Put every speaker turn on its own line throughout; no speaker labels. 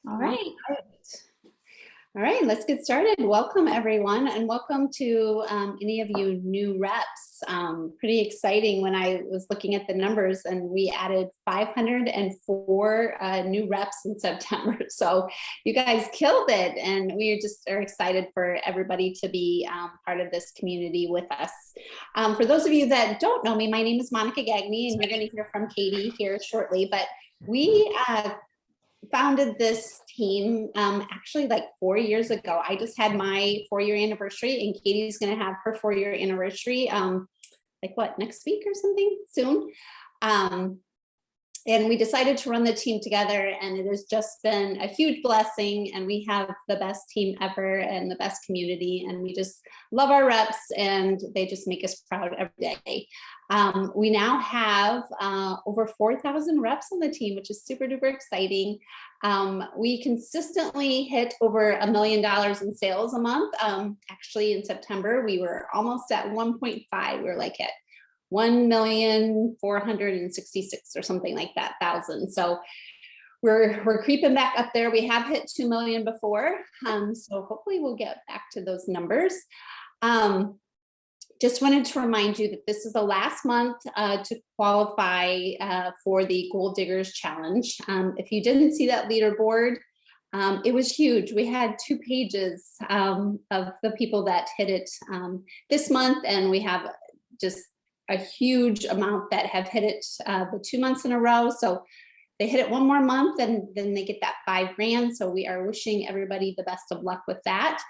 All right.
All right, let's get started. Welcome everyone, and welcome to any of you new reps. Pretty exciting when I was looking at the numbers, and we added 504 new reps in September. So you guys killed it, and we just are excited for everybody to be part of this community with us. For those of you that don't know me, my name is Monica Gagne, and you're going to hear from Katie here shortly. But we founded this team actually like 4 years ago. I just had my 4-year anniversary, and Katie's going to have her 4-year anniversary like what, next week or something soon. And we decided to run the team together, and it has just been a huge blessing, and we have the best team ever and the best community, and we just love our reps, and they just make us proud every day. We now have over 4,000 reps on the team, which is super duper exciting. We consistently hit over $1 million in sales a month. Actually in September, we were almost at 1.5. We were like at 1,466,000 or something like that thousand. So we're creeping back up there. We have hit 2 million before. So hopefully we'll get back to those numbers. Just wanted to remind you that this is the last month to qualify for the Gold Diggers Challenge. If you didn't see that leaderboard, it was huge. We had 2 pages of the people that hit it this month, and we have just a huge amount that have hit it the 2 months in a row. So they hit it one more month, and then they get that $5 grand. So we are wishing everybody the best of luck with that.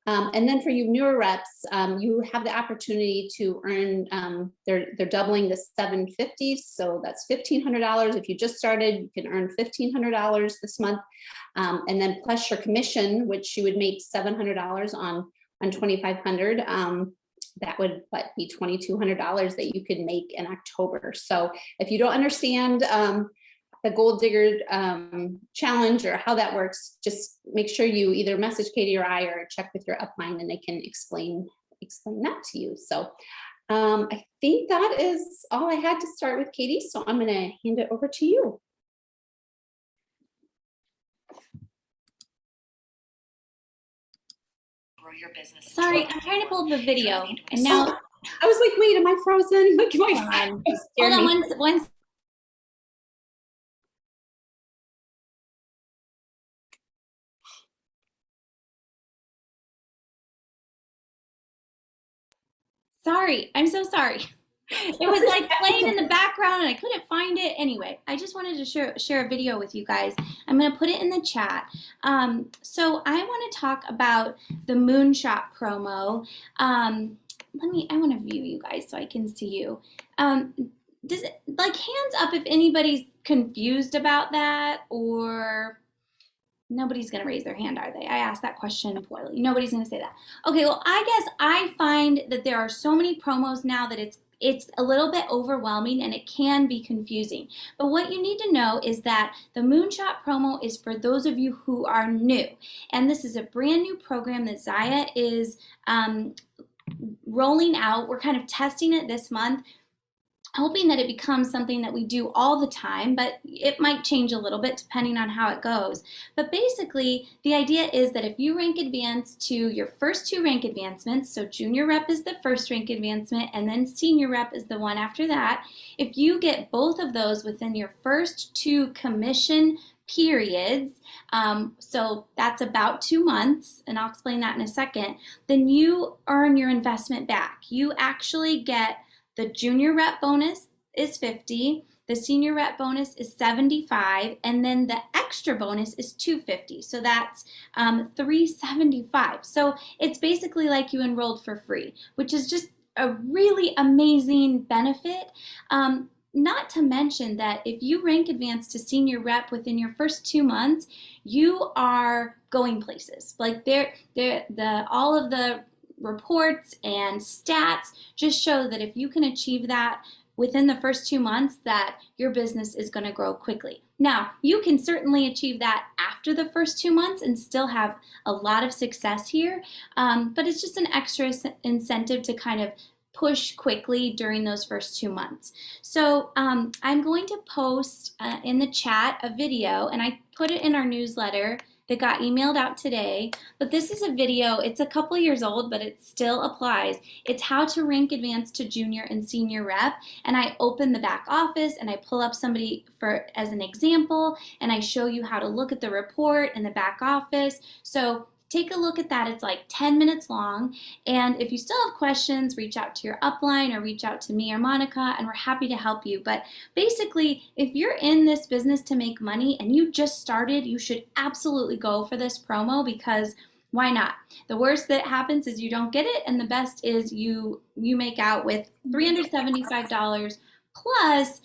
And then for you newer reps, you have the opportunity to earn, they're doubling the $750. So that's $1,500. If you just started, you can earn $1,500 this month. And then plus your commission, which you would make $700 on 2,500. That would be $2,200 that you could make in October. So if you don't understand the Gold Digger challenge or how that works, just make sure you either message Katie or I, or check with your upline, and they can explain that to you. So I think that is all I had to start with, Katie. So I'm going to hand it over to you.
Your business. Sorry, I'm trying to pull up the video, and now
I was like, wait, am I frozen? Like,
hold on one. Sorry, I'm so sorry. It was like playing in the background and I couldn't find it. Anyway, I just wanted to share a video with you guys. I'm going to put it in the chat. So I want to talk about the Moonshot Promo. I want to view you guys so I can see you. Does it, like, hands up if anybody's confused about that, or nobody's going to raise their hand, are they? I asked that question poorly. Nobody's going to say that. Okay, well, I guess I find that there are so many promos now that it's a little bit overwhelming and it can be confusing. But what you need to know is that the Moonshot Promo is for those of you who are new. And this is a brand new program that Zaya is rolling out. We're kind of testing it this month, hoping that it becomes something that we do all the time, but it might change a little bit depending on how it goes. But basically, the idea is that if you rank advance to your first 2 rank advancements, so junior rep is the first rank advancement, and then senior rep is the one after that, if you get both of those within your first 2 commission periods, so that's about 2 months, and I'll explain that in a second, then you earn your investment back. You actually get the junior rep bonus is 50, the senior rep bonus is 75, and then the extra bonus is 250. So that's 375. So it's basically like you enrolled for free, which is just a really amazing benefit. Not to mention that if you rank advance to senior rep within your first 2 months, you are going places. Like all of the reports and stats just show that if you can achieve that within the first 2 months, that your business is going to grow quickly. Now, you can certainly achieve that after the first 2 months and still have a lot of success here, but it's just an extra incentive to kind of push quickly during those first 2 months. So I'm going to post in the chat a video, and I put it in our newsletter that got emailed out today. But this is a video, it's a couple years old, but it still applies. It's how to rank advance to junior and senior rep. And I open the back office and I pull up somebody as an example, and I show you how to look at the report in the back office. So take a look at that. It's like 10 minutes long. And if you still have questions, reach out to your upline or reach out to me or Monica, and we're happy to help you. But basically, if you're in this business to make money and you just started, you should absolutely go for this promo, because why not? The worst that happens is you don't get it, and the best is you make out with $375 plus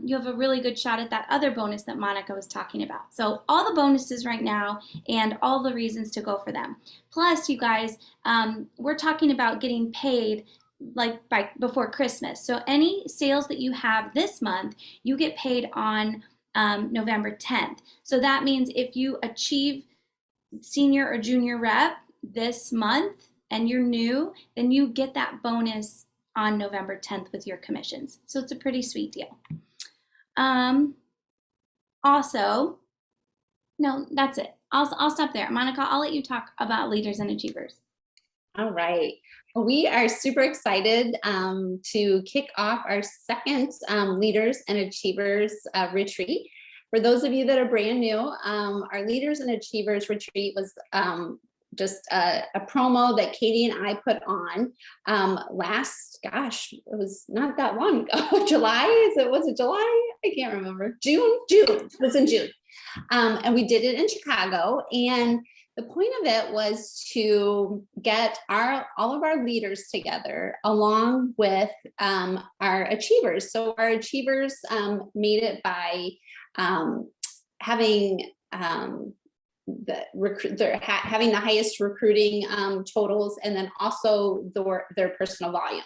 you have a really good shot at that other bonus that Monica was talking about. So all the bonuses right now and all the reasons to go for them. Plus, you guys, we're talking about getting paid before Christmas. So any sales that you have this month, you get paid on November 10th. So that means if you achieve senior or junior rep this month and you're new, then you get that bonus on November 10th with your commissions. So it's a pretty sweet deal. Also, no, that's it. I'll stop there. Monica, I'll let you talk about leaders and achievers.
All right. Well, we are super excited to kick off our second Leaders and Achievers retreat. For those of you that are brand new, our Leaders and Achievers retreat was just a promo that Katie and I put on it was not that long ago. July, was it July? I can't remember. June, it was in June. And we did it in Chicago. And the point of it was to get all of our leaders together along with our achievers. So our achievers made it by having having the highest recruiting totals, and then also their personal volume.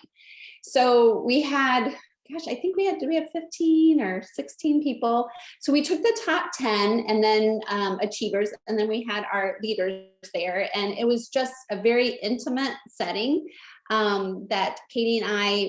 So we had, do we have 15 or 16 people? So we took the top 10 and then achievers, and then we had our leaders there. And it was just a very intimate setting that Katie and I,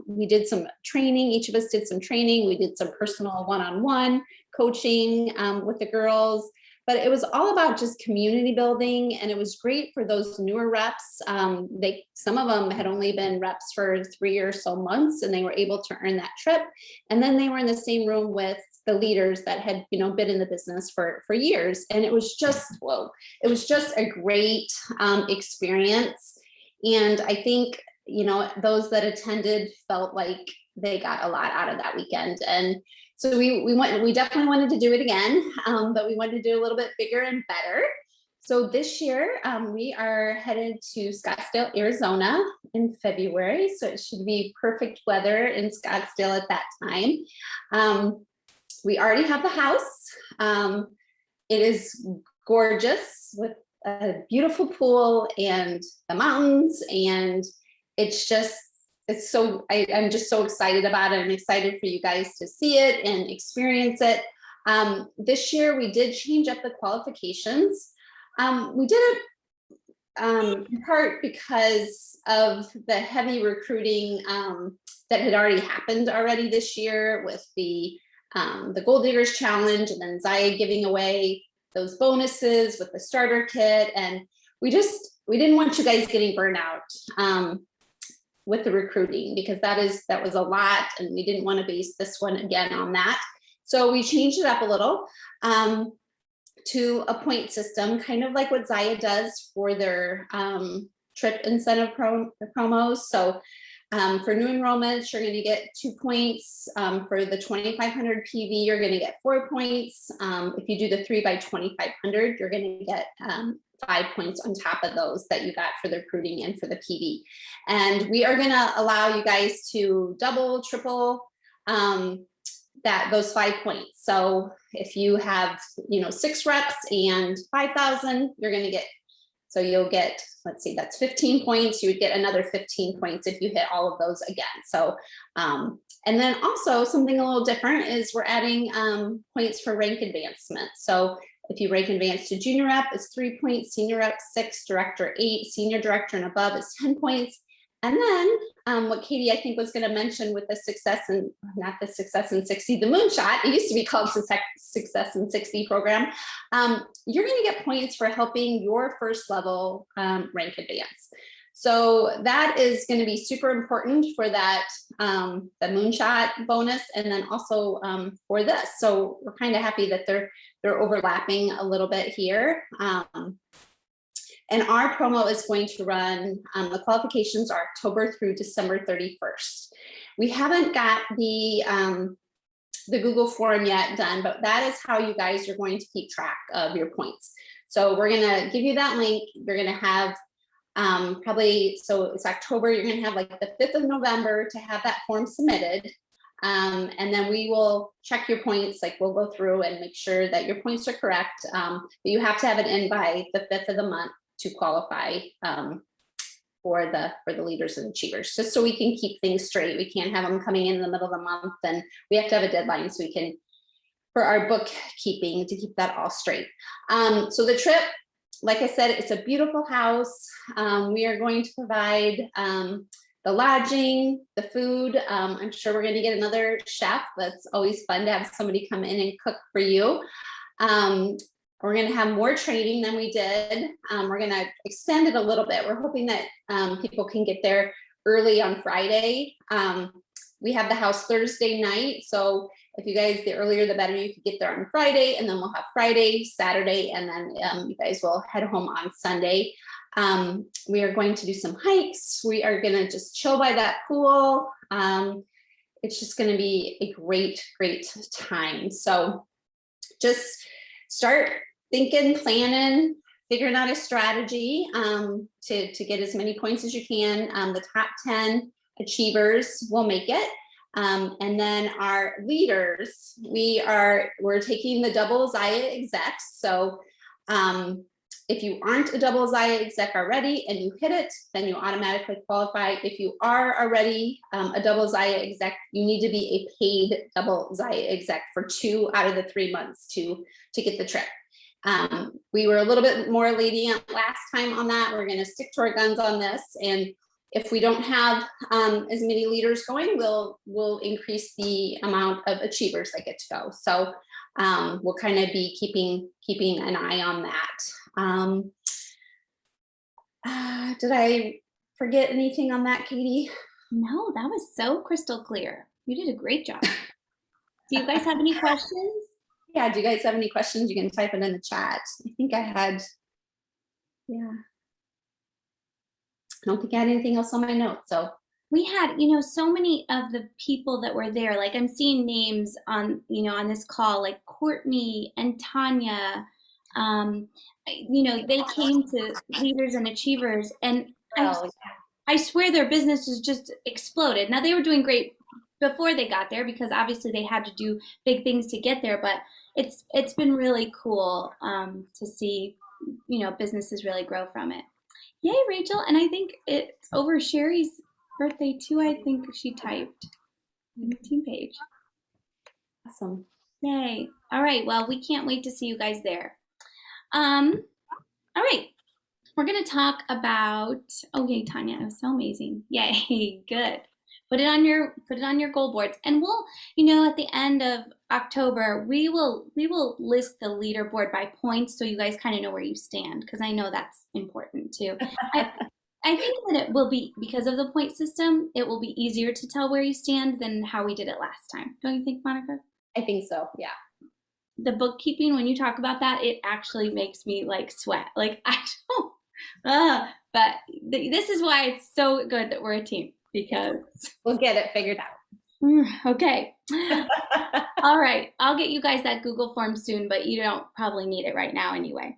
we did some training. Each of us did some training. We did some personal one-on-one coaching with the girls. But it was all about just community building, and it was great for those newer reps. Some of them had only been reps for 3 or so months, and they were able to earn that trip. And then they were in the same room with the leaders that had, been in the business for years. And it was just, a great experience. And I think, those that attended felt like they got a lot out of that weekend. And so we definitely wanted to do it again, but we wanted to do a little bit bigger and better. So this year we are headed to Scottsdale, Arizona in February. So it should be perfect weather in Scottsdale at that time. We already have the house. It is gorgeous with a beautiful pool and the mountains, and I'm just so excited about it. I'm excited for you guys to see it and experience it. This year we did change up the qualifications. We did it in part because of the heavy recruiting that had already happened this year with the Gold Diggers Challenge, and then Zaya giving away those bonuses with the starter kit. And we didn't want you guys getting burnt out with the recruiting, because that was a lot, and we didn't want to base this one again on that. So we changed it up a little to a point system, kind of like what Zaya does for their trip incentive promos. So for new enrollments, you're going to get 2 points. For the 2,500 PV, you're going to get 4 points. If you do the 3 by 2,500, you're going to get 5 points on top of those that you got for the recruiting and for the PV. And we are going to allow you guys to double, triple those 5 points. So if you have 6 reps and 5,000, you're going to get, so you'll get, let's see, that's 15 points. You would get another 15 points if you hit all of those again. So and then also something a little different is we're adding points for rank advancement. So if you rank advance to junior rep, it's 3 points, senior rep 6, director 8, senior director and above is 10 points. And then what Katie, I think, was going to mention with the Success and not the Success in 60, the Moonshot, it used to be called Success in 60 program. You're going to get points for helping your first level rank advance. So that is going to be super important for that, the Moonshot bonus, and then also for this. So we're kind of happy that they're overlapping a little bit here. And our promo is going to run, the qualifications are October through December 31st. We haven't got the Google form yet done, but that is how you guys are going to keep track of your points. So we're gonna give you that link. You're gonna have probably, so it's October, you're gonna have like the 5th of November to have that form submitted. And then we will check your points, like we'll go through and make sure that your points are correct. But you have to have it in by the 5th of the month to qualify for the leaders and achievers, just so we can keep things straight. We can't have them coming in the middle of the month, and we have to have a deadline so we can, for our bookkeeping, to keep that all straight. So the trip, like I said, it's a beautiful house. We are going to provide the lodging, the food. I'm sure we're going to get another chef. That's always fun to have somebody come in and cook for you. We're going to have more training than we did. We're going to extend it a little bit. We're hoping that people can get there early on Friday. We have the house Thursday night. So if you guys, the earlier the better, you could get there on Friday, and then we'll have Friday, Saturday, and then you guys will head home on Sunday. We are going to do some hikes. We are going to just chill by that pool. It's just going to be a great, great time. So just start thinking, planning, figuring out a strategy to get as many points as you can. The top 10 achievers will make it. And then our leaders, we're taking the double Zaya execs. So if you aren't a double Zaya exec already and you hit it, then you automatically qualify. If you are already a double Zaya exec, you need to be a paid double Zaya exec for 2 out of the 3 months to get the trip. We were a little bit more lenient last time on that. We're going to stick to our guns on this, and if we don't have as many leaders going, we'll increase the amount of achievers that get to go. So we'll kind of be keeping an eye on that. Did I forget anything on that, Katie?
No, that was so crystal clear. You did a great job. Do you guys have any questions?
Yeah, do you guys have any questions? You can type it in the chat. I think I had, yeah. I don't think I had anything else on my notes. So
we had, so many of the people that were there, like I'm seeing names on, on this call, like Courtney and Tanya, they came to Leaders and Achievers, and I swear their businesses just exploded. Now, they were doing great before they got there because obviously they had to do big things to get there, but it's been really cool to see, businesses really grow from it. Yay, Rachel. And I think it's over Sherry's birthday too. I think she typed on the team page.
Awesome.
Yay. All right. Well, we can't wait to see you guys there. All right. We're going to talk about, oh, yay, Tanya. It was so amazing. Yay. Good. Put it on your goal boards. And we'll, at the end of October, we will list the leaderboard by points so you guys kind of know where you stand, because I know that's important too. I think that it will be, because of the point system, it will be easier to tell where you stand than how we did it last time. Don't you think, Monica?
I think so, yeah.
The bookkeeping, when you talk about that, it actually makes me like sweat. Like I don't, but this is why it's so good that we're a team, because
we'll get it figured out.
Okay. All right. I'll get you guys that Google form soon, but you don't probably need it right now anyway.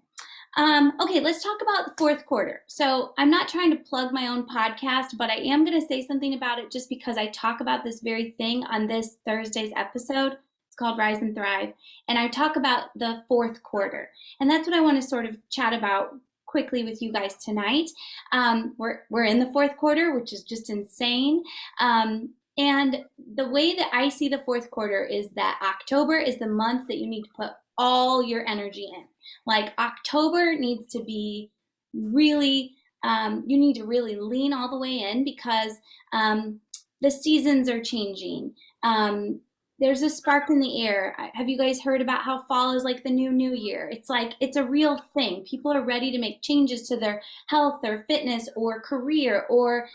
Okay, let's talk about the fourth quarter. So I'm not trying to plug my own podcast, but I am going to say something about it just because I talk about this very thing on this Thursday's episode. It's called Rise and Thrive. And I talk about the fourth quarter. And that's what I want to sort of chat about quickly with you guys tonight. We're in the fourth quarter, which is just insane. And the way that I see the fourth quarter is that October is the month that you need to put all your energy in. Like October needs to be really You need to really lean all the way in because the seasons are changing. There's a spark in the air. Have you guys heard about how fall is like the new year? It's like it's a real thing. People are ready to make changes to their health or fitness or career or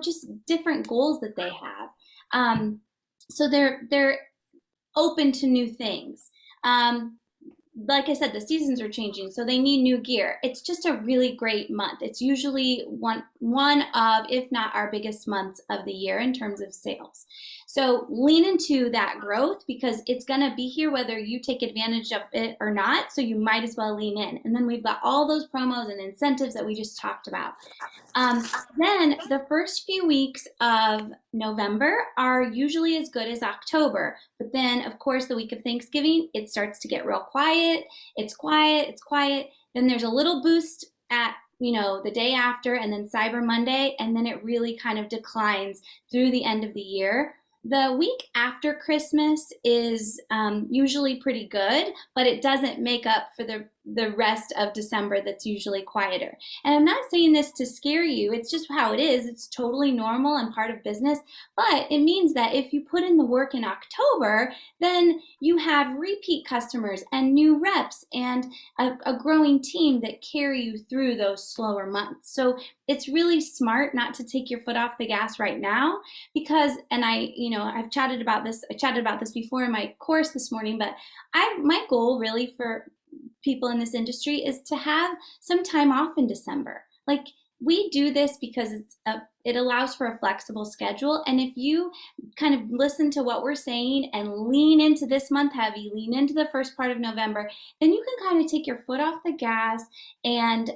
just different goals that they have. So they're open to new things. Like I said, the seasons are changing, so they need new gear. It's just a really great month. It's usually one of, if not our biggest months of the year in terms of sales. So lean into that growth because it's going to be here whether you take advantage of it or not. So you might as well lean in. And then we've got all those promos and incentives that we just talked about. Then the first few weeks of November are usually as good as October. But then, of course, the week of Thanksgiving, it starts to get real quiet. It's quiet. It's quiet. Then there's a little boost at the day after, and then Cyber Monday, and then it really kind of declines through the end of the year. The week after Christmas is usually pretty good, but it doesn't make up for the rest of December that's usually quieter. And I'm not saying this to scare you. It's just how it is. It's totally normal and part of business. But it means that if you put in the work in October, then you have repeat customers and new reps and a growing team that carry you through those slower months. So it's really smart not to take your foot off the gas right now because, and I've chatted about this. I chatted about this before in my course this morning, but my goal really for people in this industry is to have some time off in December. Like we do this because it allows for a flexible schedule. And if you kind of listen to what we're saying and lean into this month heavy, lean into the first part of November, then you can kind of take your foot off the gas and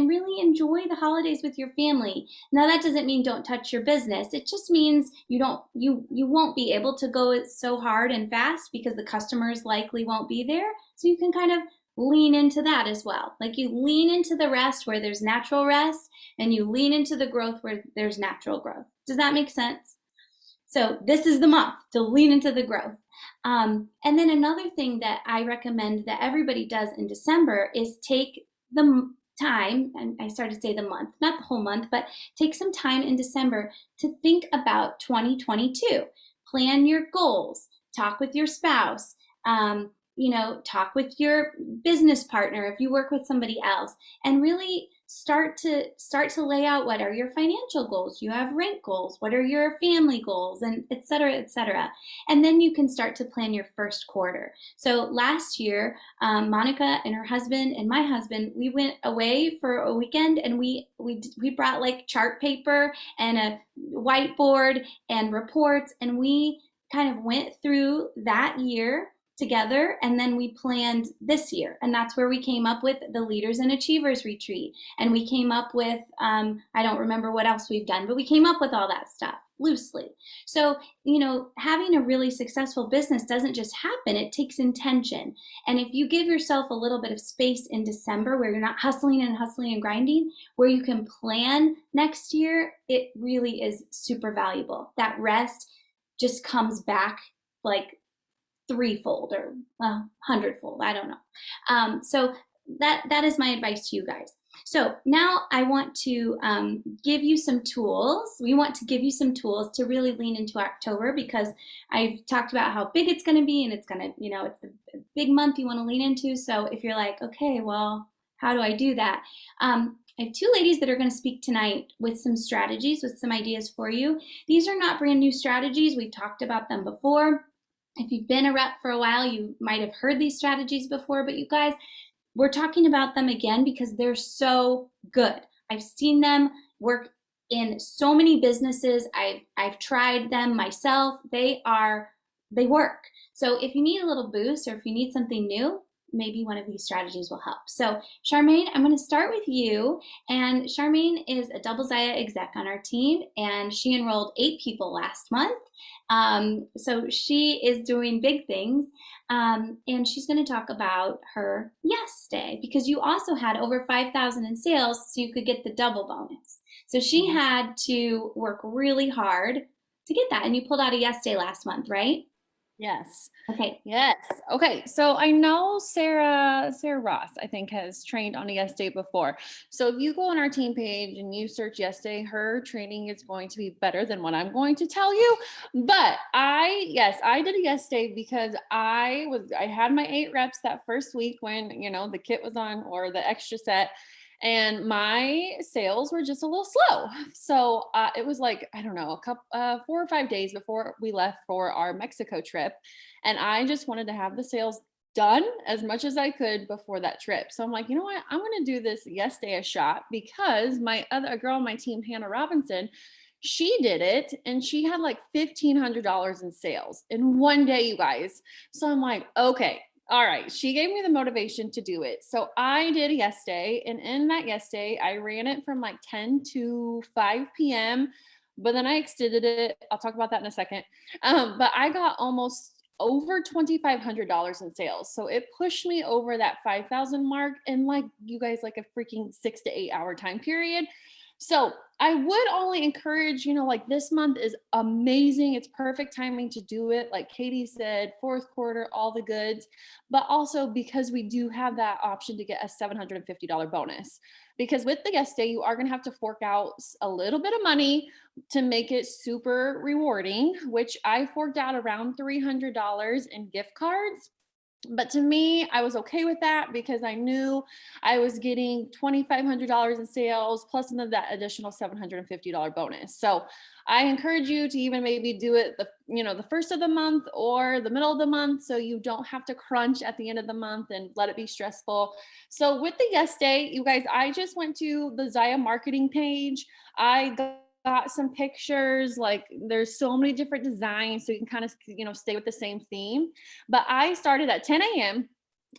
really enjoy the holidays with your family. Now that doesn't mean don't touch your business. It just means you won't be able to go so hard and fast because the customers likely won't be there. So you can kind of lean into that as well. Like you lean into the rest where there's natural rest and you lean into the growth where there's natural growth. Does that make sense? So this is the month to lean into the growth. And then another thing that I recommend that everybody does in December is take the time, and I started to say the month, not the whole month, but take some time in December to think about 2022. Plan your goals, talk with your spouse, talk with your business partner if you work with somebody else, and really start to lay out what are your financial goals. You have rank goals, what are your family goals, and et cetera, et cetera. And then you can start to plan your first quarter. So last year, Monica and her husband and my husband, we went away for a weekend and we brought like chart paper and a whiteboard and reports, and we kind of went through that year together, and then we planned this year, and that's where we came up with the Leaders and Achievers Retreat, and we came up with I don't remember what else we've done, but we came up with all that stuff loosely. So having a really successful business doesn't just happen. It takes intention, and if you give yourself a little bit of space in December where you're not hustling and grinding, where you can plan next year, it really is super valuable. That rest just comes back like threefold or hundredfold. I don't know. So that is my advice to you guys. So now I want to give you some tools. We want to give you some tools to really lean into October because I've talked about how big it's going to be, and it's going to, it's a big month you want to lean into. So if you're like, okay, well, how do I do that? I have two ladies that are going to speak tonight with some strategies, with some ideas for you. These are not brand new strategies. We've talked about them before. If you've been a rep for a while, you might have heard these strategies before, but you guys, we're talking about them again because they're so good. I've seen them work in so many businesses. I've tried them myself. They work. So if you need a little boost or if you need something new, maybe one of these strategies will help. So Charmaine, I'm going to start with you. And Charmaine is a Double Zaya exec on our team, and she enrolled 8 people last month. So she is doing big things. And she's going to talk about her Yes Day because you also had over 5,000 in sales, so you could get the double bonus. So she had to work really hard to get that. And you pulled out a Yes Day last month, right?
Yes.
Okay.
Yes. Okay. So I know Sarah Ross, I think, has trained on a yes day before. So if you go on our team page and you search yes day, her training is going to be better than what I'm going to tell you. But I did a yes day because I had my 8 reps that first week when, the kit was on, or the extra set. And my sales were just a little slow. So it was like, I don't know, a couple, 4 or 5 days before we left for our Mexico trip. And I just wanted to have the sales done as much as I could before that trip. So I'm like, you know what? I'm going to do this yes day a shot, because a girl on my team, Hannah Robinson, she did it and she had like $1,500 in sales in one day, you guys. So I'm like, okay, all right. She gave me the motivation to do it. So I did a yes day. And in that yes day, I ran it from like 10 to 5 p.m. But then I extended it. I'll talk about that in a second. But I got almost over $2,500 in sales. So it pushed me over that 5,000 mark in, like, you guys, like a freaking 6 to 8 hour time period. So I would only encourage, like, this month is amazing. It's perfect timing to do it. Like Katie said, fourth quarter, all the goods, but also because we do have that option to get a $750 bonus. Because with the guest day, you are going to have to fork out a little bit of money to make it super rewarding, which I forked out around $300 in gift cards. But to me, I was okay with that because I knew I was getting $2,500 in sales plus that additional $750 bonus. So I encourage you to even maybe do it the first of the month or the middle of the month, so you don't have to crunch at the end of the month and let it be stressful. So with the yes day, you guys, I just went to the Zaya marketing page. I got some pictures. Like, there's so many different designs, so you can kind of stay with the same theme. But I started at 10 a.m.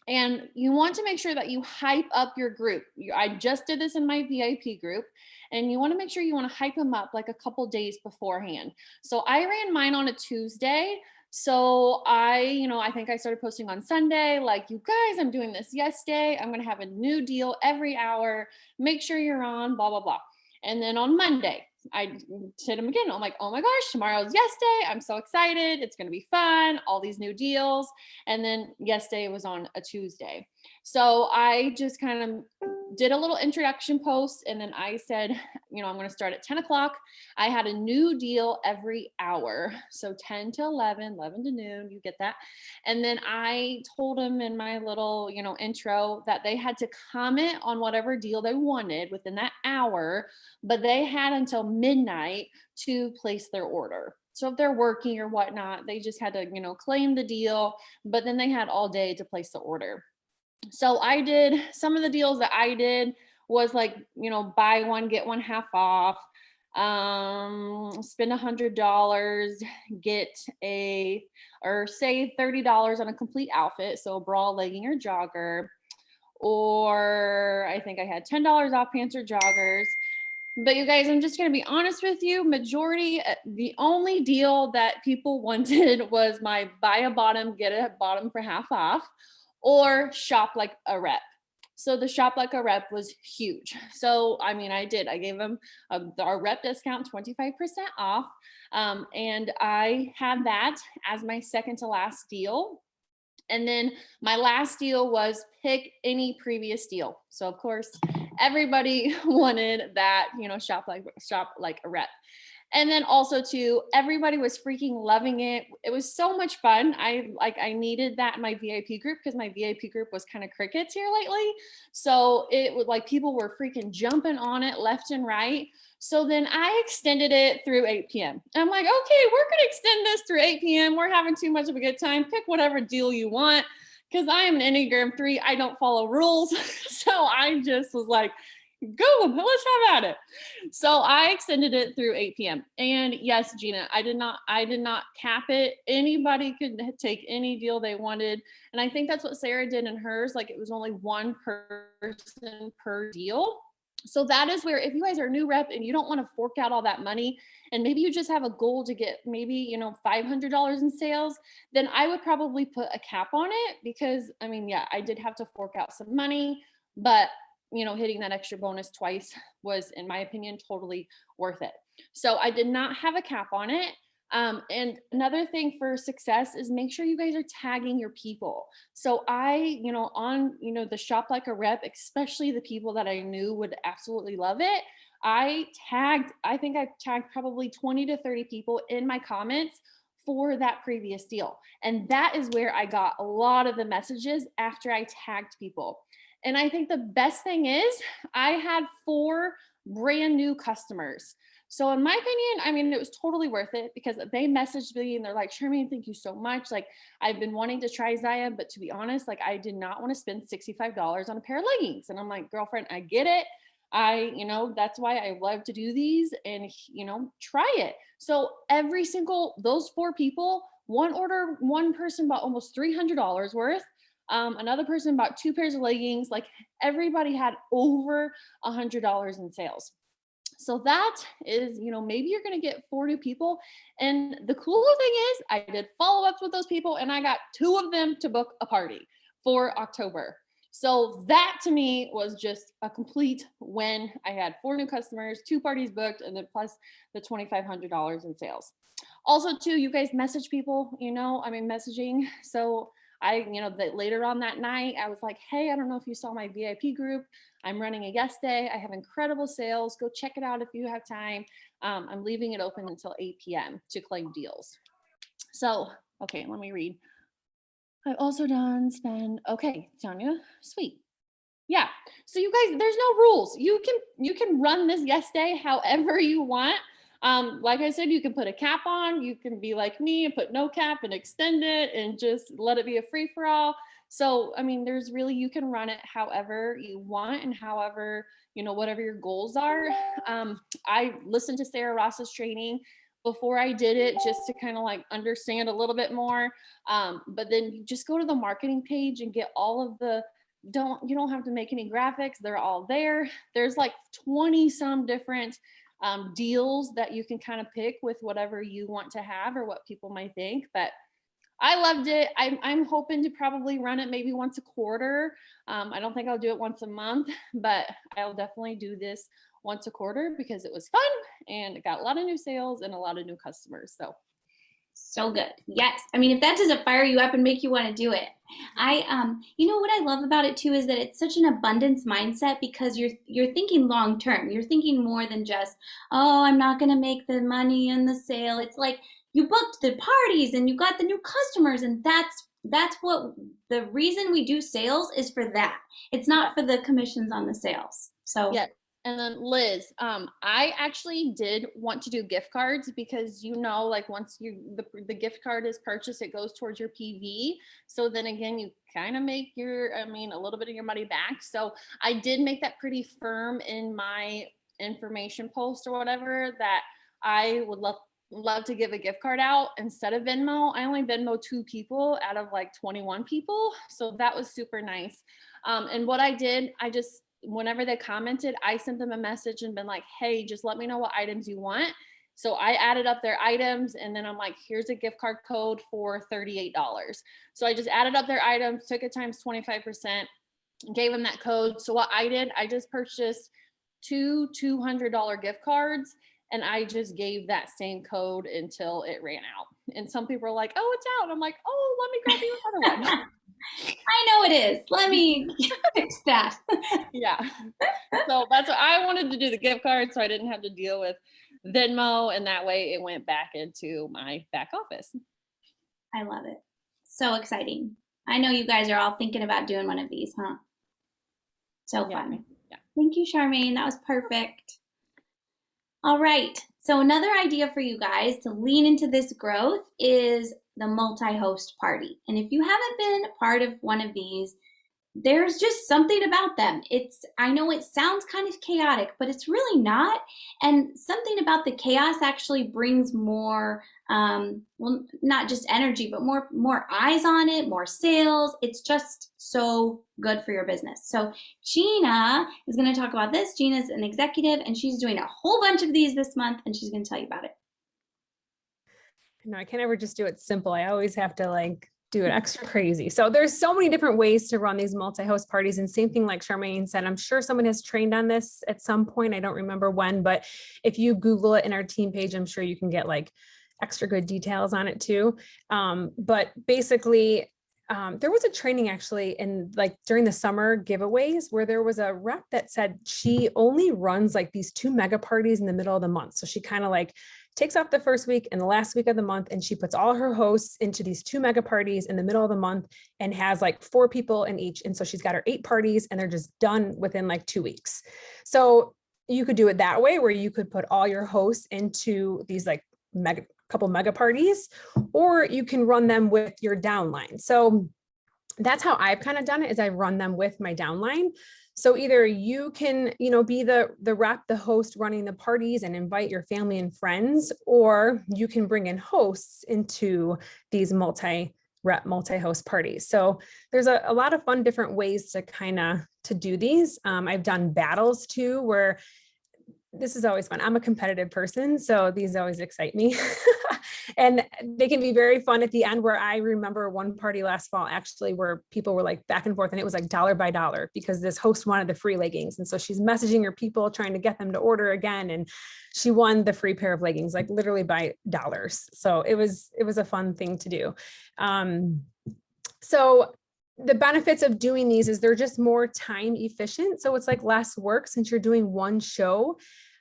and you want to make sure that you hype up your group. I just did this in my VIP group, and you want to make sure you want to hype them up like a couple days beforehand. So I ran mine on a Tuesday. So I think I started posting on Sunday, like, you guys, I'm doing this yes day. I'm going to have a new deal every hour. Make sure you're on, blah, blah, blah. And then on Monday, I hit them again. I'm like, oh my gosh, tomorrow's yes day. I'm so excited. It's going to be fun. All these new deals. And then yes day was on a Tuesday. So I just kind of did a little introduction post. And then I said, I'm going to start at 10 o'clock. I had a new deal every hour. So 10 to 11, 11 to noon, you get that. And then I told them in my little, intro that they had to comment on whatever deal they wanted within that hour, but they had until midnight to place their order. So if they're working or whatnot, they just had to, claim the deal, but then they had all day to place the order. So I did some of the deals that I did was like, buy one, get one half off, spend $100, get or save $30 on a complete outfit. So a bra, legging, or jogger, or I think I had $10 off pants or joggers. But you guys, I'm just going to be honest with you. The only deal that people wanted was my buy a bottom, get a bottom for half off, or shop like a rep. So the shop like a rep was huge. So, I gave them our rep discount, 25% off. And I had that as my second to last deal. And then my last deal was pick any previous deal. So of course, everybody wanted that, shop like a rep. And then also too, everybody was freaking loving it. It was so much fun. I needed that in my VIP group because my VIP group was kind of crickets here lately. So it was like people were freaking jumping on it left and right. So then I extended it through 8 p.m. I'm like, okay, we're going to extend this through 8 p.m. We're having too much of a good time. Pick whatever deal you want, because I am an Enneagram 3. I don't follow rules. So I just was like, go, let's have at it. So I extended it through 8 p.m. And yes, Gina, I did not cap it. Anybody could take any deal they wanted. And I think that's what Sarah did in hers. Like, it was only one person per deal. So that is where, if you guys are a new rep and you don't want to fork out all that money, and maybe you just have a goal to get maybe, $500 in sales, then I would probably put a cap on it, because I did have to fork out some money, but hitting that extra bonus twice was, in my opinion, totally worth it. So I did not have a cap on it. And another thing for success is make sure you guys are tagging your people. So on, the Shop Like a Rep, especially the people that I knew would absolutely love it, I think I tagged probably 20 to 30 people in my comments for that previous deal. And that is where I got a lot of the messages after I tagged people. And I think the best thing is I had 4 brand new customers. So in my opinion, I mean, it was totally worth it because they messaged me and they're like, Charmaine, thank you so much. Like, I've been wanting to try Zaya, but to be honest, like, I did not want to spend $65 on a pair of leggings. And I'm like, girlfriend, I get it. That's why I love to do these and, try it. So those 4 people, one person bought almost $300 worth. Another person bought 2 pairs of leggings. Like, everybody had over $100 in sales. So that is, maybe you're going to get 4 new people. And the cool thing is I did follow-ups with those people and I got 2 of them to book a party for October. So that to me was just a complete win. I had 4 new customers, 2 parties booked, and then plus the $2,500 in sales. Also too, you guys message people, messaging. So later on that night, I was like, hey, I don't know if you saw my VIP group. I'm running a guest day. I have incredible sales. Go check it out if you have time. I'm leaving it open until 8 p.m. to claim deals. So, okay, let me read. I've also done spend. Okay, Tanya, sweet. Yeah. So you guys, there's no rules. You can run this guest day however you want. Like I said, you can put a cap on, you can be like me and put no cap and extend it and just let it be a free for all. So, I mean, you can run it however you want and however, whatever your goals are. I listened to Sarah Ross's training before I did it just to kind of like understand a little bit more. But then you just go to the marketing page and get all of you don't have to make any graphics. They're all there. There's like 20 some different deals that you can kind of pick with whatever you want to have or what people might think. But I loved it. I'm hoping to probably run it maybe once a quarter. I don't think I'll do it once a month, but I'll definitely do this once a quarter because it was fun and it got a lot of new sales and a lot of new customers.
So good. Yes. I mean, if that doesn't fire you up and make you want to do it, what I love about it too is that it's such an abundance mindset because you're thinking long term. You're thinking more than just, oh, I'm not going to make the money in the sale. It's like you booked the parties and you got the new customers, and that's what the reason we do sales is for that. It's not for the commissions on the sales. So
yeah. And then Liz, I actually did want to do gift cards because like once the gift card is purchased, it goes towards your PV. So then again, you kind of make a little bit of your money back. So I did make that pretty firm in my information post or whatever that I would love to give a gift card out instead of Venmo. I only Venmo 2 people out of like 21 people. So that was super nice. And what I did, whenever they commented, I sent them a message and been like, hey, just let me know what items you want. So I added up their items and then I'm like, here's a gift card code for $38. So I just added up their items, took it times 25%, gave them that code. So what I did, I just purchased 2 $200 gift cards and I just gave that same code until it ran out. And some people are like, oh, it's out. I'm like, oh, let me grab you another one.
I know it is. Let me fix that.
Yeah. So that's what I wanted to do, the gift card, so I didn't have to deal with Venmo, and that way it went back into my back office.
I love it. So exciting. I know you guys are all thinking about doing one of these, huh? So fun.
Yeah.
Thank you, Charmaine. That was perfect. All right. So another idea for you guys to lean into this growth is the multi-host party. And if you haven't been part of one of these, there's just something about them. I know it sounds kind of chaotic, but it's really not. And something about the chaos actually brings more, not just energy, but more eyes on it, more sales. It's just so good for your business. So Gina is going to talk about this. Gina's an executive and she's doing a whole bunch of these this month and she's going to tell you about it.
No, I can't ever just do it simple. I always have to do it extra crazy. So there's so many different ways to run these multi-host parties. And same thing like Charmaine said, I'm sure someone has trained on this at some point. I don't remember when, but if you Google it in our team page, I'm sure you can get extra good details on it too. But basically, there was a training actually in like during the summer giveaways where there was a rep that said she only runs like these 2 mega parties in the middle of the month. So she kind of like takes off the first week and the last week of the month, and she puts all her hosts into these 2 mega parties in the middle of the month and has like 4 people in each. And so she's got her 8 parties and they're just done within like 2 weeks. So you could do it that way where you could put all your hosts into these like couple mega parties, or you can run them with your downline. So that's how I've kind of done it, is I run them with my downline. So either you can, be the rep, the host running the parties and invite your family and friends, or you can bring in hosts into these multi-rep, multi-host parties. So there's a lot of fun different ways to do these. I've done battles too, where this is always fun. I'm a competitive person, so these always excite me. And they can be very fun at the end, where I remember one party last fall actually where people were like back and forth, and it was like dollar by dollar because this host wanted the free leggings. And so she's messaging her people trying to get them to order again. And she won the free pair of leggings, like literally by dollars. So it was a fun thing to do. So the benefits of doing these is they're just more time efficient. So it's like less work since you're doing one show.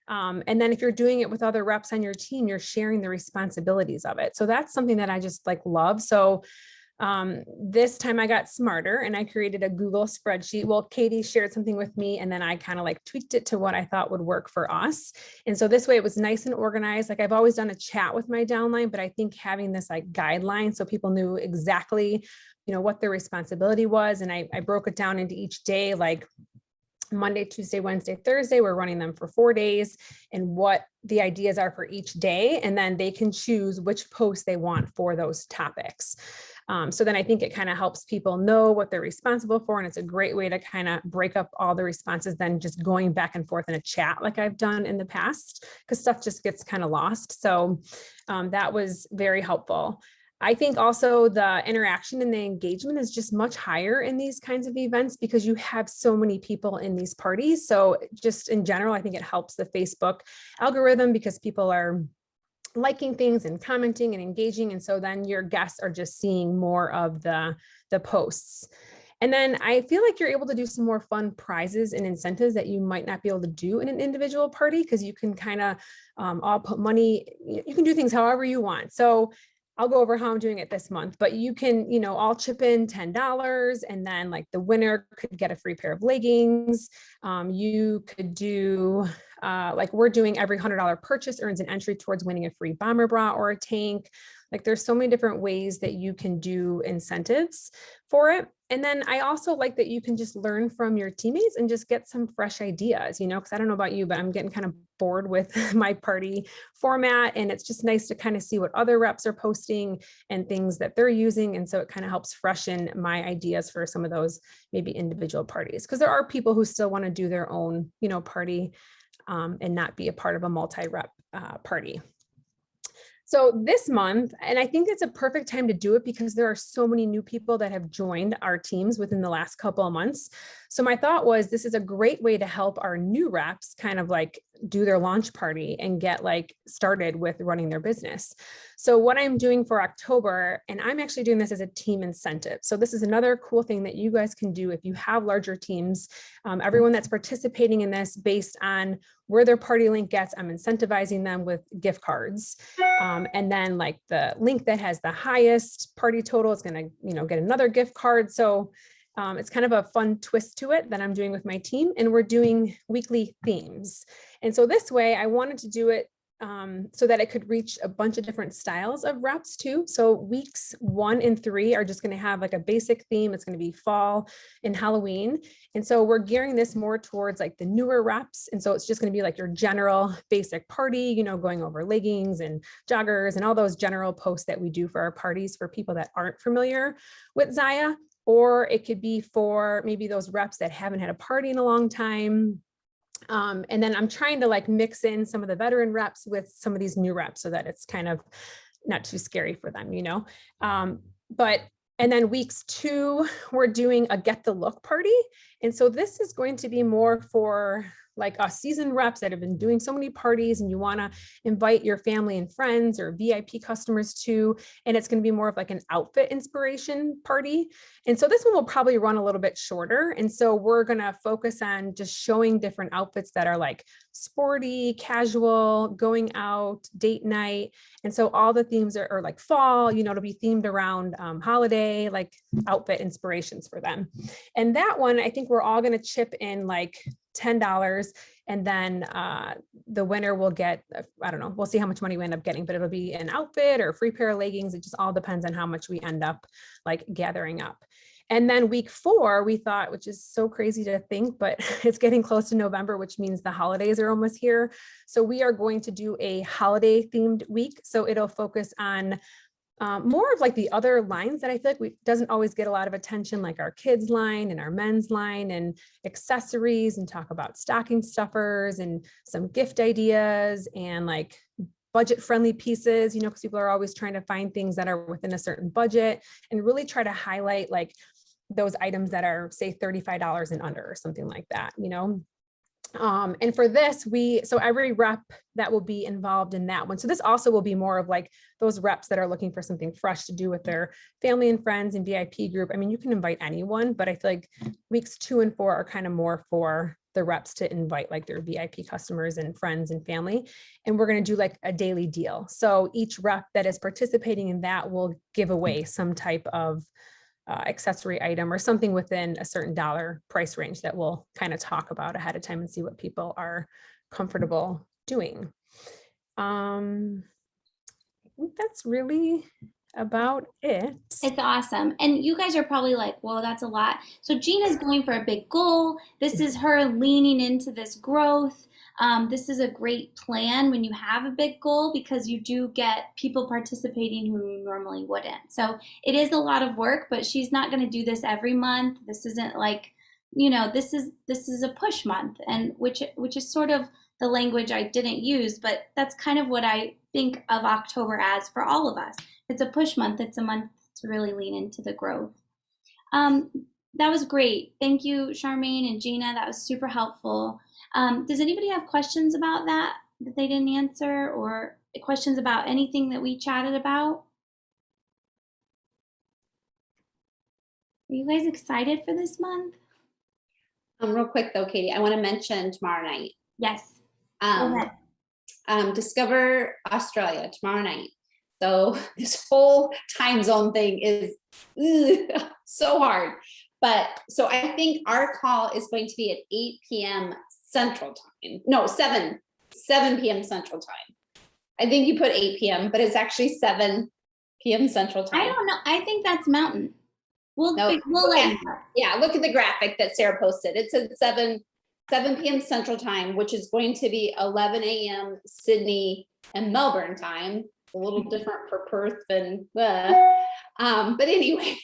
And then if you're doing it with other reps on your team, you're sharing the responsibilities of it. So that's something that I just like love. So this time I got smarter and I created a Google spreadsheet. Well, Katie shared something with me and then I kind of like tweaked it to what I thought would work for us. And so this way it was nice and organized. Like I've always done a chat with my downline, but I think having this like guideline so people knew exactly, what their responsibility was. And I broke it down into each day, like Monday, Tuesday, Wednesday, Thursday, we're running them for 4 days and what the ideas are for each day. And then they can choose which post they want for those topics. So then I think it kind of helps people know what they're responsible for. And it's a great way to kind of break up all the responses than just going back and forth in a chat like I've done in the past, because stuff just gets kind of lost. So that was very helpful. I think also the interaction and the engagement is just much higher in these kinds of events because you have so many people in these parties. So just in general, I think it helps the Facebook algorithm because people are liking things and commenting and engaging. And so then your guests are just seeing more of the posts. And then I feel like you're able to do some more fun prizes and incentives that you might not be able to do in an individual party because you can kind of all put money, you can do things however you want. So I'll go over how I'm doing it this month, but you can, all chip in $10 and then like the winner could get a free pair of leggings. You could do like we're doing every $100 purchase earns an entry towards winning a free bomber bra or a tank. Like there's so many different ways that you can do incentives for it. And then I also like that you can just learn from your teammates and just get some fresh ideas, because I don't know about you, but I'm getting kind of bored with my party format. And it's just nice to kind of see what other reps are posting and things that they're using. And so it kind of helps freshen my ideas for some of those maybe individual parties. Because there are people who still want to do their own, party and not be a part of a multi-rep party. So this month, and I think it's a perfect time to do it because there are so many new people that have joined our teams within the last couple of months. So my thought was this is a great way to help our new reps kind of like do their launch party and get like started with running their business. So what I'm doing for October, and I'm actually doing this as a team incentive. So this is another cool thing that you guys can do if you have larger teams. Everyone that's participating in this based on where their party link gets, I'm incentivizing them with gift cards. And then like the link that has the highest party total is going to, get another gift card. So it's kind of a fun twist to it that I'm doing with my team, and we're doing weekly themes. And so this way I wanted to do it so that it could reach a bunch of different styles of reps too. So weeks 1 and 3 are just going to have like a basic theme. It's going to be fall and Halloween. And so we're gearing this more towards like the newer reps. And so it's just going to be like your general basic party, going over leggings and joggers and all those general posts that we do for our parties for people that aren't familiar with Zaya. Or it could be for maybe those reps that haven't had a party in a long time. And then I'm trying to like mix in some of the veteran reps with some of these new reps so that it's kind of not too scary for them, and then weeks 2, we're doing a get the look party. And so this is going to be more for like us seasoned reps that have been doing so many parties and you want to invite your family and friends or VIP customers to, and it's going to be more of like an outfit inspiration party. And so this one will probably run a little bit shorter. And so we're going to focus on just showing different outfits that are like sporty, casual, going out, date night. And so all the themes are like fall, it'll be themed around holiday, like outfit inspirations for them. And that one, I think we're all going to chip in like $10. And then the winner will get, I don't know, we'll see how much money we end up getting, but it'll be an outfit or a free pair of leggings. It just all depends on how much we end up like gathering up. And then week 4, we thought, which is so crazy to think, but it's getting close to November, which means the holidays are almost here. So we are going to do a holiday themed week. So it'll focus on more of like the other lines that I feel like we doesn't always get a lot of attention, like our kids line and our men's line and accessories, and talk about stocking stuffers and some gift ideas and like budget friendly pieces, because people are always trying to find things that are within a certain budget, and really try to highlight like those items that are, say, $35 and under or something like that, and for this, so every rep that will be involved in that one. So this also will be more of like those reps that are looking for something fresh to do with their family and friends and VIP group. I mean, you can invite anyone, but I feel like weeks 2 and 4 are kind of more for the reps to invite like their VIP customers and friends and family. And we're going to do like a daily deal. So each rep that is participating in that will give away some type of accessory item or something within a certain dollar price range that we'll kind of talk about ahead of time and see what people are comfortable doing. I think that's really about it.
It's awesome. And you guys are probably like, whoa, that's a lot. So Gina's going for a big goal. This is her leaning into this growth. This is a great plan when you have a big goal, because you do get people participating who normally wouldn't. So it is a lot of work, but she's not going to do this every month. This isn't like, this is a push month, and which is sort of the language I didn't use, but that's kind of what I think of October as for all of us. It's a push month. It's a month to really lean into the growth. That was great. Thank you, Charmaine and Gina. That was super helpful. Does anybody have questions about that they didn't answer, or questions about anything that we chatted about? Are you guys excited for this month?
Real quick though, Katie, I want to mention tomorrow night.
Yes. Go ahead.
Discover Australia tomorrow night. So this whole time zone thing is so hard. But so I think our call is going to be at 8 p.m. Central Time. No, 7 p.m. Central Time. I think you put 8 p.m., but it's actually 7 p.m. Central Time.
I don't know. I think that's Mountain. We'll let you know.
Yeah, look at the graphic that Sarah posted. It says 7 p.m. Central Time, which is going to be 11 a.m. Sydney and Melbourne time. A little different for Perth than but anyway,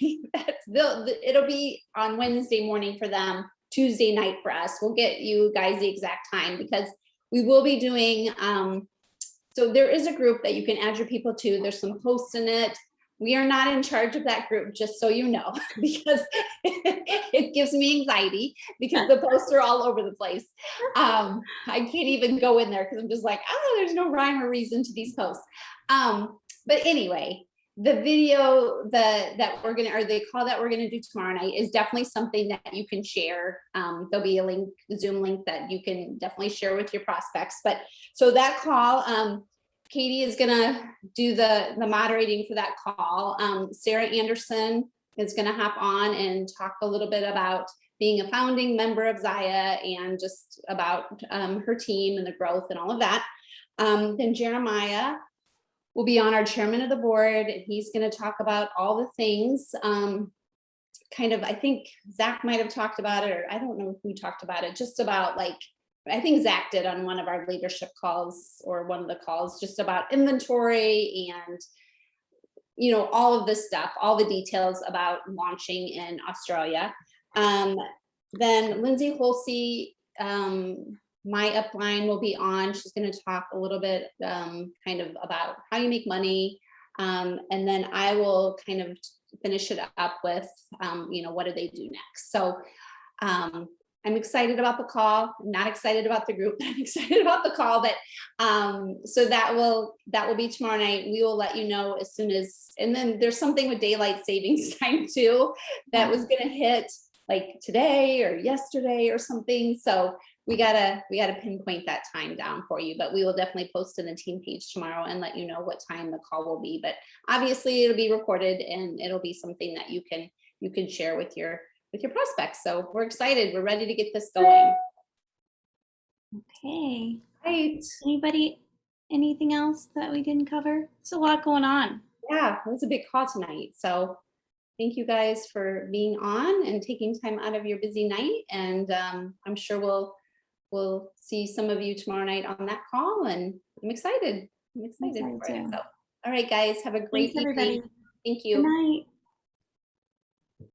it'll be on Wednesday morning for them, Tuesday night for us. We'll get you guys the exact time, because we will be doing so there is a group that you can add your people to. There's some posts in it. We are not in charge of that group, just so you know, because it gives me anxiety because the posts are all over the place. I can't even go in there because I'm just like, there's no rhyme or reason to these posts. But anyway, the video that we're gonna, or the call that we're gonna do tomorrow night is definitely something that you can share. There'll be a link, Zoom link, that you can definitely share with your prospects. But so that call, Katie is gonna do the moderating for that call. Sarah Anderson is gonna hop on and talk a little bit about being a founding member of Zaya and just about her team and the growth and all of that. Then Jeremiah will be on, our chairman of the board, and he's gonna talk about all the things. Kind of, I think Zach might have talked about it, or I don't know if we talked about it, just about like, I think Zach did on one of our leadership calls, or one of the calls, just about inventory and, all of this stuff, all the details about launching in Australia. Then Lindsay Holsey, my upline, will be on. She's going to talk a little bit kind of about how you make money. And then I will kind of finish it up with, what do they do next? So I'm excited about the call. I'm not excited about the group, but I'm excited about the call. But so that will be tomorrow night. We will let you know as soon as, and then there's something with daylight savings time too that was gonna hit like today or yesterday or something. So we gotta pinpoint that time down for you, but we will definitely post in the team page tomorrow and let you know what time the call will be. But obviously it'll be recorded and it'll be something that you can share with your prospects. So we're excited. We're ready to get this going.
Okay.
Right.
Anybody, anything else that we didn't cover? It's a lot going on.
Yeah, it was a big call tonight. So thank you guys for being on and taking time out of your busy night. And I'm sure we'll see some of you tomorrow night on that call. And I'm excited. I'm excited for it.
too.
So, all right, guys, have a great
Thanks, everybody.
evening. Thank
Good
you.
night.